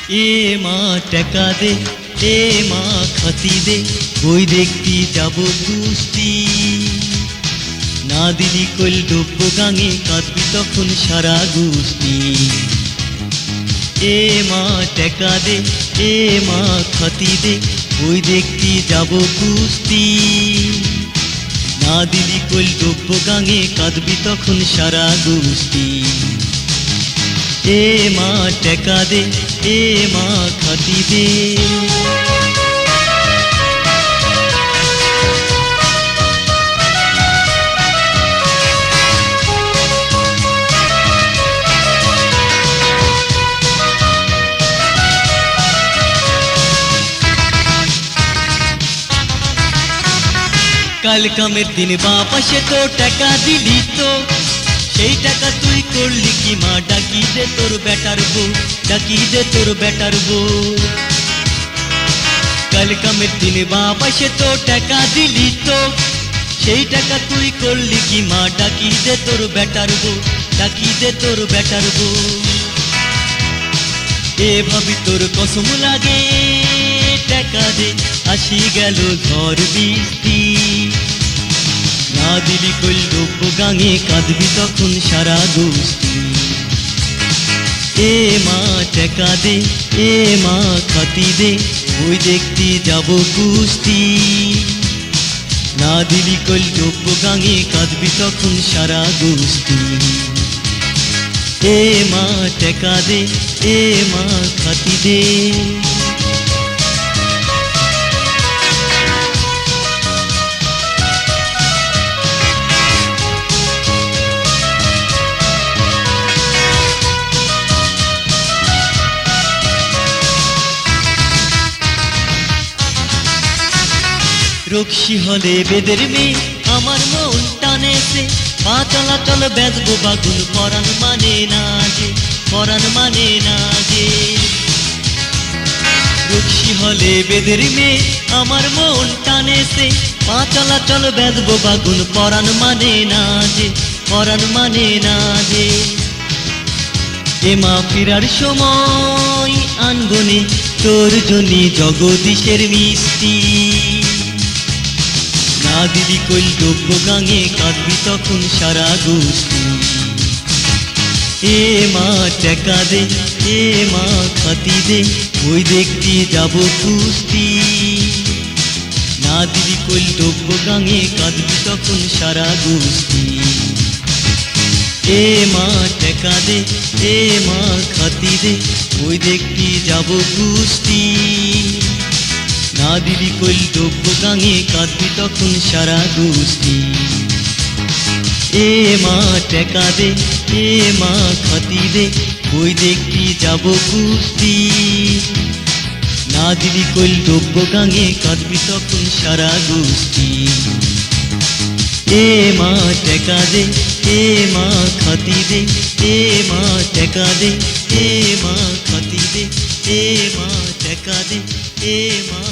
এ মা টাকা দে, এ মা খাতি দে, বই দেখতে যাব কুস্তি। না দিলি কইল ডুবব গাঙে, কাঁদবি তখন সারা গুস্তি। এ মা টাকা দে, এ মা খাতি দে, বই দেখতে যাব কুস্তি। না দিলি কইল ডুবব গাঙে, কাঁদবি তখন সারা গুস্তি। এ মা টাকা দে, এ মা খাতি দে। কাল কামের দিন বাপ আসে তো টাকা দিলি তো, সেই টাকা তুই করলি কি মা? ডাকি দে তোর বেটার বউ, ডাকি দে তোর বেটার বউ। কাল কামের দিন বাপ আসে তো টাকা দিলি তো, সেই টাকা তুই করলি কি মা? ডাকি দে তোর বেটার বউ, ডাকি দে তোর বেটার বউ। এ ভাবি তোর কসম লাগে, টাকা দে আসি গেল ঝড় বৃষ্টি। না দিলি কইল ডুবব গাঙে, কাঁদবি তখন সারা গুস্তি। এ মা টাকা দে, এ মা খাতি দে, বই দেখতে যাব কুস্তি। না দিলি কইল ডুবব গাঙে, কাঁদবি তখন সারা গুস্তি। এ মা টাকা দে, এ মা খাতি দে। রক্সি হলে বেদের মেয়ে আমার মন টানেছে, পা চলাচল বেচবো বাগুন, পরাণ মানে না যে, পরাণ মানে না যে। রক্সি হলে বেদের মেয়ে আমার মন টানেছে, পা চলাচল বেচবো বাগুন, পরাণ মানে না যে, পরাণ মানে না যে। এ মা ফিরার সময় আনবনে তোর জন্যে জগদীশের মিষ্টি। না দিলি কইল ডুবব গাঙে, কাঁদবি তখন সারা গুস্তি। এ মা টাকা দে, এ মা খাতি দে, বই দেখতে যাব কুস্তি। না দিলি কইল ডুবব গাঙে, কাঁদবি তখন সারা গুস্তি। এ মা টাকা দে, এ মা খাতি দে, বই দেখতে যাব কুস্তি। না দিলি কইল ডুবব গাঙে, কাঁদবি তখন সারা গুস্তি। এ মা টাকা দে, এ মা খাতি দে, বই দেখতে যাব কুস্তি। না দিলি কইল ডুবব গাঙে, কাঁদবি তখন সারা গুস্তি। এ মা টাকা দে, এ মা খাতি দে, এ মা টাকা দে, এ মা খাতি দে, এ মা টাকা দে, এ মা